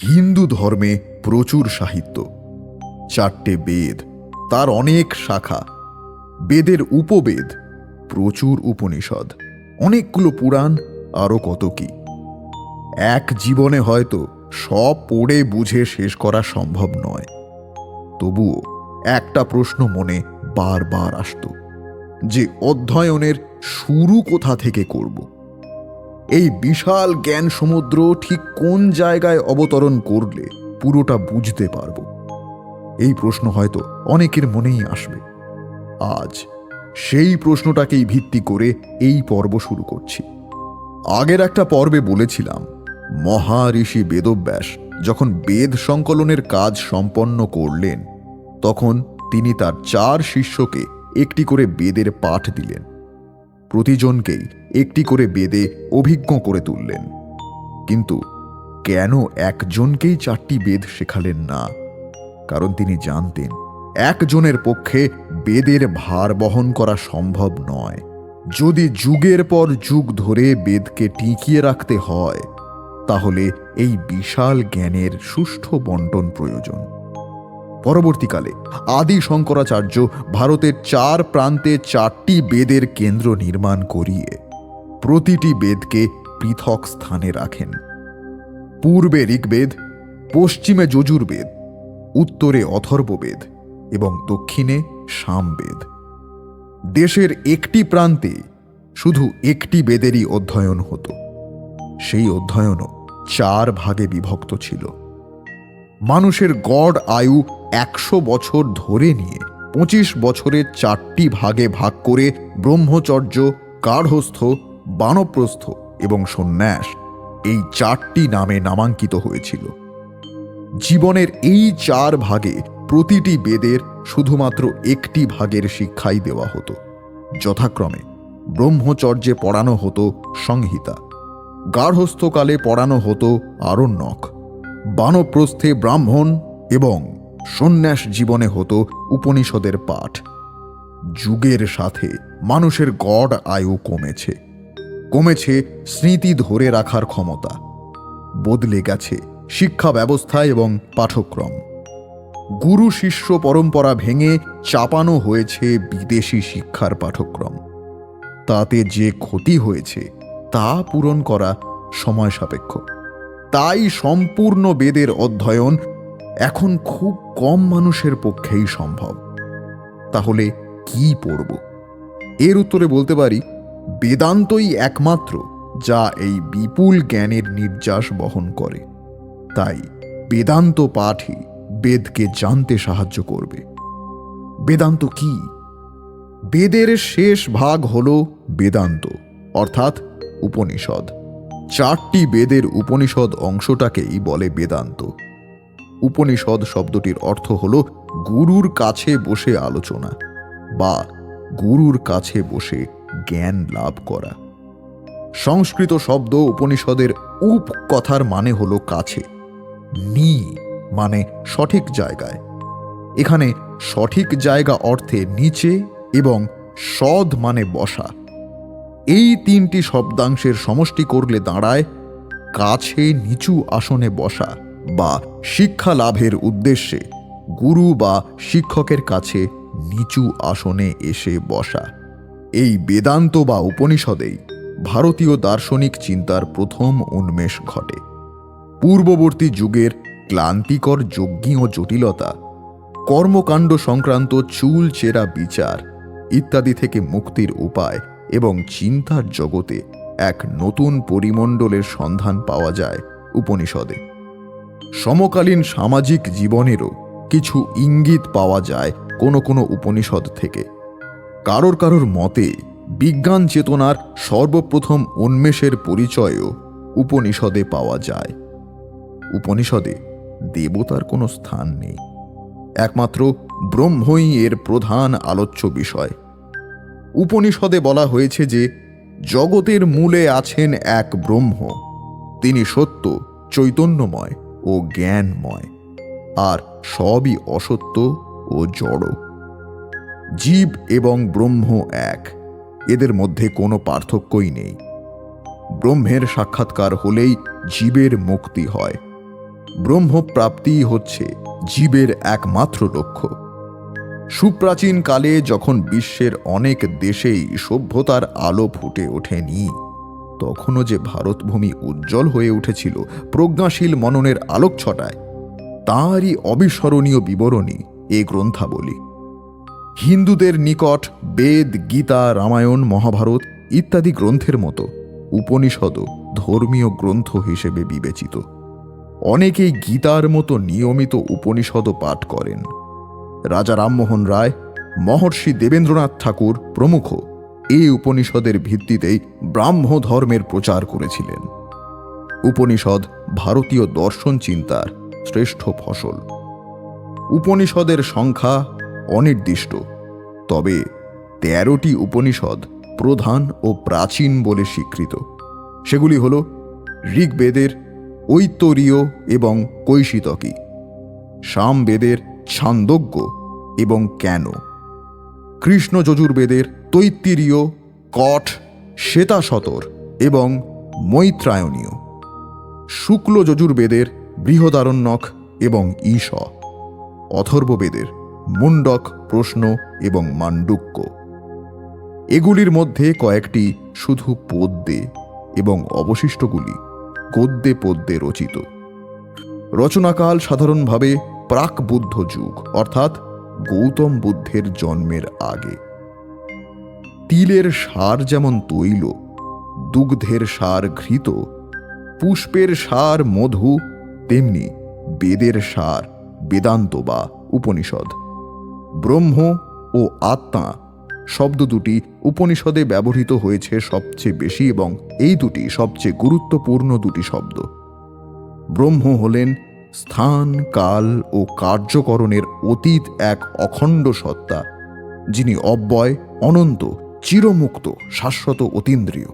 হিন্দু ধর্মে প্রচুর সাহিত্য, 4টে বেদ, তার অনেক শাখা, বেদের উপবেদ, প্রচুর উপনিষদ, অনেকগুলো পুরাণ, আরও কত কি। এক জীবনে হয়তো সব পড়ে বুঝে শেষ করা সম্ভব নয়। তবুও একটা প্রশ্ন মনে বারবার আসত যে অধ্যয়নের শুরু কোথা থেকে করব। এই বিশাল জ্ঞান সমুদ্র ঠিক কোন জায়গায় অবতরণ করলে পুরোটা বুঝতে পারব। এই প্রশ্ন হয়তো অনেকের মনেই আসবে। আজ সেই প্রশ্নটাকেই ভিত্তি করে এই পর্ব শুরু করছি। আগের একটা পর্বে বলেছিলাম, মহাঋষি বেদব্যাস যখন বেদ সংকলনের কাজ সম্পন্ন করলেন, তখন তিনি তার 4 শিষ্যকে একটি করে বেদের পাঠ দিলেন। প্রতিজনকেই একটি করে বেদে অভিজ্ঞ করে তুললেন। কিন্তু কেন একজনকেই 4টি বেদ শেখালেন না? কারণ তিনি জানতেন একজনের পক্ষে বেদের ভার বহন করা সম্ভব নয়। যদি যুগের পর যুগ ধরে বেদকে টিকিয়ে রাখতে হয়, তাহলে এই বিশাল জ্ঞানের সুষ্ঠু বন্টন প্রয়োজন। পরবর্তীকালে আদি শঙ্করাচার্য ভারতের 4 প্রান্তে 4টি বেদের কেন্দ্র নির্মাণ করিয়ে প্রতিটি বেদকে পৃথক স্থানে রাখেন। পূর্বে ঋগ্বেদ, পশ্চিমে যজুর্বেদ, উত্তরে অথর্ববেদ এবং দক্ষিণে সামবেদ। দেশের একটি প্রান্তে শুধু একটি বেদেরই অধ্যয়ন হতো। সেই অধ্যয়নও 4 ভাগে বিভক্ত ছিল। মানুষের গড় আয়ু 100 বছর ধরে নিয়ে 25 বছরের 4টি ভাগে ভাগ করে ব্রহ্মচর্য, গার্হস্থ, বানপ্রস্থ এবং সন্ন্যাস, এই 4টি নামে নামাঙ্কিত হয়েছিল। জীবনের এই 4 ভাগে প্রতিটি বেদের শুধুমাত্র একটি ভাগের শিক্ষাই দেওয়া হতো। যথাক্রমে ব্রহ্মচর্যে পড়ানো হতো সংহিতা, গার্হস্থকালে পড়ানো হতো আরণ্যক, বানপ্রস্থে ব্রাহ্মণ এবং সন্ন্যাস জীবনে হতো উপনিষদের পাঠ। যুগের সাথে মানুষের গড় আয়ু কমেছে স্মৃতি ধরে রাখার ক্ষমতা, বদলে গেছে শিক্ষা ব্যবস্থা এবং পাঠ্যক্রম। গুরু শিষ্য পরম্পরা ভেঙে চাপানো হয়েছে বিদেশি শিক্ষার পাঠ্যক্রম। তাতে যে ক্ষতি হয়েছে তা পূরণ করা সময় সাপেক্ষ। তাই সম্পূর্ণ বেদের অধ্যয়ন এখন খুব কম মানুষের পক্ষেই সম্ভব। তাহলে কি পড়ব? এর উত্তরে বলতে পারি, বেদান্তই একমাত্র যা এই বিপুল জ্ঞানের নির্যাস বহন করে। তাই বেদান্ত পাঠই বেদকে জানতে সাহায্য করবে। বেদান্ত কি? বেদের শেষ ভাগ হল বেদান্ত, অর্থাৎ উপনিষদ। 4টি বেদের উপনিষদ অংশটাকেই বলে বেদান্ত। উপনিষদ শব্দটির অর্থ হল গুরুর কাছে বসে আলোচনা বা গুরুর কাছে বসে জ্ঞান লাভ করা। সংস্কৃত শব্দ উপনিষদের উপ কথার মানে হল কাছে, নি মানে সঠিক জায়গায়। এখানে সঠিক জায়গা অর্থে নিচে এবং সদ মানে বসা। এই 3টি শব্দাংশের সমষ্টি করলে দাঁড়ায় কাছে নিচু আসনে বসা বা শিক্ষা লাভের উদ্দেশ্যে গুরু বা শিক্ষকের কাছে নিচু আসনে এসে বসা। এই বেদান্ত বা উপনিষদেই ভারতীয় দার্শনিক চিন্তার প্রথম উন্মেষ ঘটে। পূর্ববর্তী যুগের ক্লান্তিকর যজ্ঞীয় জটিলতা, কর্মকাণ্ড সংক্রান্ত চুল চেরা বিচার ইত্যাদি থেকে মুক্তির উপায় এবং চিন্তার জগতে এক নতুন পরিমণ্ডলের সন্ধান পাওয়া যায় উপনিষদে। সমকালীন সামাজিক জীবনেরও কিছু ইঙ্গিত পাওয়া যায় কোনো উপনিষদ থেকে। কারোর মতে বিজ্ঞান চেতনার সর্বপ্রথম উন্মেষের পরিচয়ও উপনিষদে পাওয়া যায়। উপনিষদে দেবতার কোনো স্থান নেই, একমাত্র ব্রহ্মই এর প্রধান আলোচ্য বিষয়। উপনিষদে বলা হয়েছে যে জগতের মূলে আছেন এক ব্রহ্ম। তিনি সত্য, চৈতন্যময় ও জ্ঞানময়, আর সবই অসত্য ও জড়। জীব এবং ব্রহ্ম এক, এদের মধ্যে কোনো পার্থক্যই নেই। ব্রহ্মের সাক্ষাৎকার হলেই জীবের মুক্তি হয়। ব্রহ্মপ্রাপ্তিই হচ্ছে জীবের একমাত্র লক্ষ্য। সুপ্রাচীন কালে যখন বিশ্বের অনেক দেশেই সভ্যতার আলো ফুটে ওঠেনি, তখনও যে ভারতভূমি উজ্জ্বল হয়ে উঠেছিল প্রজ্ঞাশীল মননের আলোকছটায়, তাঁরই অবিস্মরণীয় বিবরণী এ গ্রন্থাবলী। হিন্দুদের নিকট বেদ, গীতা, রামায়ণ, মহাভারত ইত্যাদি গ্রন্থের মতো উপনিষদও ধর্মীয় গ্রন্থ হিসেবে বিবেচিত। অনেকেই গীতার মতো নিয়মিত উপনিষদও পাঠ করেন। রাজা রামমোহন রায়, মহর্ষি দেবেন্দ্রনাথ ঠাকুর প্রমুখ এই উপনিষদের ভিত্তিতেই ব্রাহ্ম ধর্মের প্রচার করেছিলেন। উপনিষদ ভারতীয় দর্শন চিন্তার শ্রেষ্ঠ ফসল। উপনিষদের সংখ্যা অনির্দিষ্ট, তবে 13টি উপনিষদ প্রধান ও প্রাচীন বলে স্বীকৃত। সেগুলি হল ঋগ্বেদের ঐত্তরীয় এবং কৈশিতকী, সামবেদের ছান্দোগ্য এবং ক্যান, কৃষ্ণ যজুর্বেদের তৈত্তিরীয়, কঠ, শ্বেতাশতর এবং মৈত্রায়ণীয়, শুক্ল যজুর্বেদের বৃহদারণ্যক এবং ঈশ, অথর্ববেদের মুন্ডক, প্রশ্ন এবং মান্ডুক্য। এগুলির মধ্যে কয়েকটি শুধু পদ্যে এবং অবশিষ্টগুলি গদ্যে পদ্যে রচিত। রচনাকাল সাধারণভাবে প্রাক বুদ্ধ যুগ, অর্থাৎ গৌতম বুদ্ধের জন্মের আগে। তিলের সার যেমন তৈল, দুগ্ধের সার ঘৃত, পুষ্পের সার মধু, তেমনি বেদের সার বেদান্ত বা উপনিষদ। ব্রহ্ম ও আত্মা শব্দ দুটি উপনিষদে ব্যবহৃত হয়েছে সবচেয়ে বেশি এবং এই দুটি সবচেয়ে গুরুত্বপূর্ণ দুটি শব্দ। ব্রহ্ম হলেন স্থান, কাল ও কার্যকরণের অতীত এক অখণ্ড সত্তা, যিনি অব্যয়, অনন্ত, চিরমুক্ত, শাশ্বত, অতীন্দ্রিয়।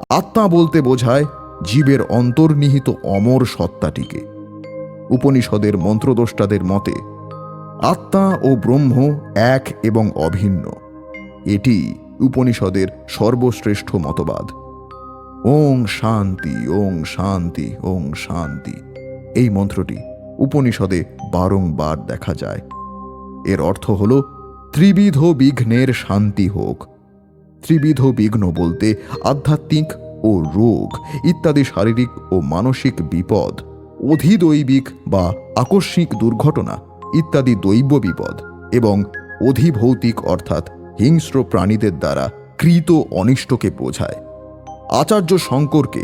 আত্মা বলতে বোঝায় জীবের অন্তর্নিহিত অমর সত্তাটিকে। উপনিষদের মন্ত্রদ্রষ্টাদের মতে আত্মা ও ব্রহ্ম এক এবং অভিন্ন। এটি উপনিষদের সর্বশ্রেষ্ঠ মতবাদ। ওং শান্তি, ওং শান্তি, ওং শান্তি, এই মন্ত্রটি উপনিষদে বারংবার দেখা যায়। এর অর্থ হল ত্রিবিধ বিঘ্নের শান্তি হোক। ত্রিবিধ বিঘ্ন বলতে আধ্যাত্মিক ও রোগ ইত্যাদি শারীরিক ও মানসিক বিপদ, অধিদৈবিক বা আকস্মিক দুর্ঘটনা ইত্যাদি দৈব বিপদ এবং অধিভৌতিক অর্থাৎ হিংস্র প্রাণীদের দ্বারা কৃত অনিষ্টকে বোঝায়। আচার্য শঙ্করকে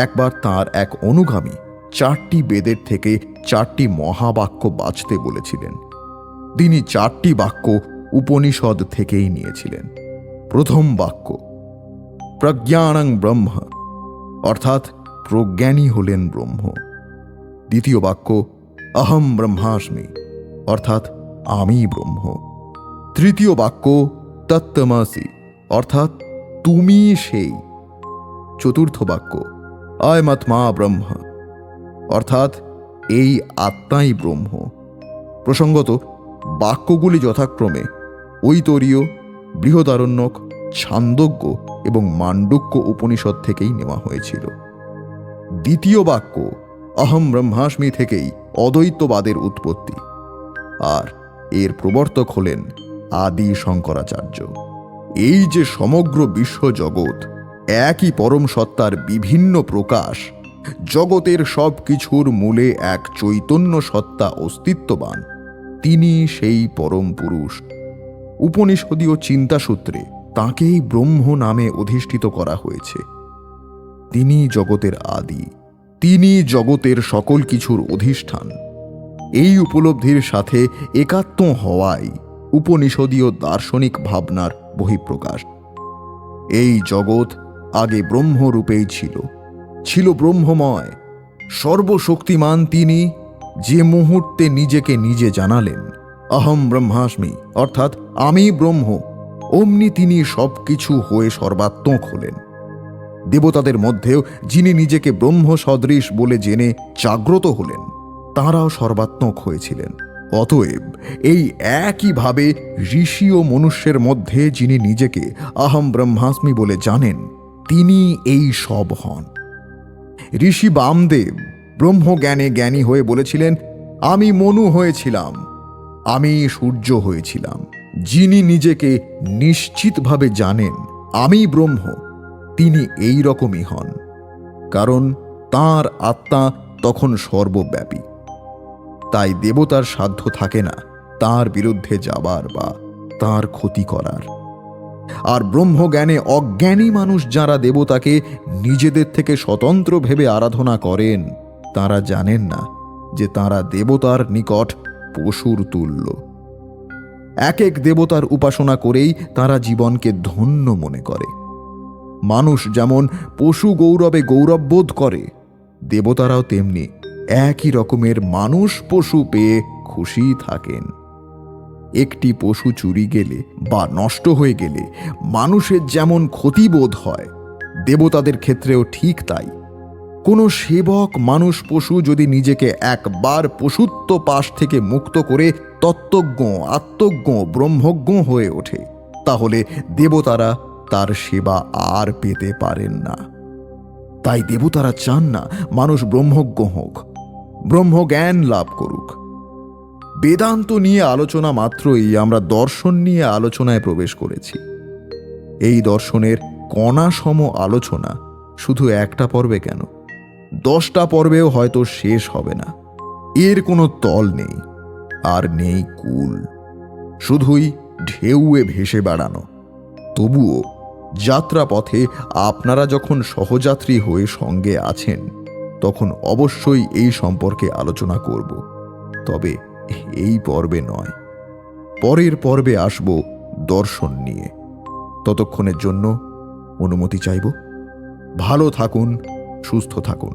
একবার তাঁর এক অনুগামী 4টি বেদের থেকে 4টি মহাবাক্য বাছতে বলেছিলেন। তিনি 4টি বাক্য উপনিষদ থেকেই নিয়েছিলেন। প্রথম বাক্য প্রজ্ঞানং ব্রহ্ম, অর্থাৎ প্রজ্ঞানী হলেন ব্রহ্ম। দ্বিতীয় বাক্য অহম ব্রহ্মাস্মি, অর্থাৎ আমি ব্রহ্ম। তৃতীয় বাক্য তত্ত্বমসি, অর্থাৎ তুমি সেই। চতুর্থ বাক্য অয়মাত্মা ব্রহ্ম, অর্থাৎ এই আত্মাই ব্রহ্ম। প্রসঙ্গত বাক্যগুলি যথাক্রমে ঐতরীয়, বৃহদারণ্যক, ছান্দোগ্য এবং মান্ডুক্য উপনিষদ থেকেই নেওয়া হয়েছিল। দ্বিতীয় বাক্য অহম ব্রহ্মাস্মি থেকেই অদ্বৈতবাদের উৎপত্তি, আর এর প্রবর্তক হলেন আদি শঙ্করাচার্য। এই যে সমগ্র বিশ্ব জগৎ একই পরম সত্তার বিভিন্ন প্রকাশ, জগতের সব কিছুর মূলে এক চৈতন্য সত্তা অস্তিত্ববান, তিনি সেই পরম পুরুষ। উপনিষদীয় চিন্তাসূত্রে তাঁকেই ব্রহ্ম নামে অধিষ্ঠিত করা হয়েছে। তিনি জগতের আদি, তিনি জগতের সকল কিছুর অধিষ্ঠান। এই উপলব্ধির সাথে একাত্ম হওয়াই উপনিষদীয় দার্শনিক ভাবনার বহিঃপ্রকাশ। এই জগৎ আগে ব্রহ্মরূপেই ছিল, ছিল ব্রহ্মময়। সর্বশক্তিমান তিনি যে মুহূর্তে নিজেকে নিজে জানালেন অহম ব্রহ্মাস্মি, অর্থাৎ আমি ব্রহ্ম, অমনি তিনি সবকিছু হয়ে সর্বাত্মক হলেন। দেবতাদের মধ্যেও যিনি নিজেকে ব্রহ্ম সদৃশ বলে জেনে জাগ্রত হলেন, তাঁরাও সর্বাত্মক হয়েছিলেন। অতএব এই একইভাবে ঋষি ও মনুষ্যের মধ্যে যিনি নিজেকে অহম ব্রহ্মাস্মি বলে জানেন, তিনি এই সব হন। ঋষি বামদেব ব্রহ্মজ্ঞানে জ্ঞানী হয়ে বলেছিলেন, আমি মনু হয়েছিলাম, আমি সূর্য হয়েছিলাম। যিনি নিজেকে নিশ্চিতভাবে জানেন আমি ব্রহ্ম, তিনি এই রকমই হন, কারণ তাঁর আত্মা তখন সর্বব্যাপী। তাই দেবতার সাধ্য থাকে না তাঁর বিরুদ্ধে যাবার বা তাঁর ক্ষতি করার। আর ব্রহ্মজ্ঞানে অজ্ঞানী মানুষ যারা দেবতাকে নিজেদের থেকে স্বতন্ত্র ভেবে আরাধনা করেন, তারা জানেন না যে তারা দেবতার নিকট পশুর তুল্য। এক এক দেবতার উপাসনা করেই তারা জীবনকে ধন্য মনে করে। মানুষ যেমন পশু গৌরবে গৌরববোধ করে, দেবতারাও তেমনি একই রকমের মানুষ পশু পেয়ে খুশি থাকেন। একটি পশু চুরি গেলে বা নষ্ট হয়ে গেলে মানুষের যেমন ক্ষতিবোধ হয়, দেবতাদের ক্ষেত্রেও ঠিক তাই। কোনো সেবক মানুষ পশু যদি নিজেকে একবার পশুত্ব পাশ থেকে মুক্ত করে তত্ত্বজ্ঞ, আত্মজ্ঞ, ব্রহ্মজ্ঞ হয়ে ওঠে, তাহলে দেবতারা তার সেবা আর পেতে পারেন না। তাই দেবতারা চান না মানুষ ব্রহ্মজ্ঞ হোক, ব্রহ্মজ্ঞান লাভ করুক। বেদান্ত নিয়ে আলোচনা মাত্রই আমরা দর্শন নিয়ে আলোচনায় প্রবেশ করেছি। এই দর্শনের কণাসম আলোচনা শুধু একটা পর্বে কেন, 10টা পর্বেও হয়তো শেষ হবে না। এর কোনো তল নেই, আর নেই কূল, শুধুই ঢেউয়ে ভেসে বেড়ানো। তবুও যাত্রাপথে আপনারা যখন সহযাত্রী হয়ে সঙ্গে আছেন, তখন অবশ্যই এই সম্পর্কে আলোচনা করব, তবে এই পর্বে নয়। পরের পর্বে আসব দর্শন নিয়ে। ততক্ষণের জন্য অনুমতি চাইব। ভালো থাকুন, সুস্থ থাকুন।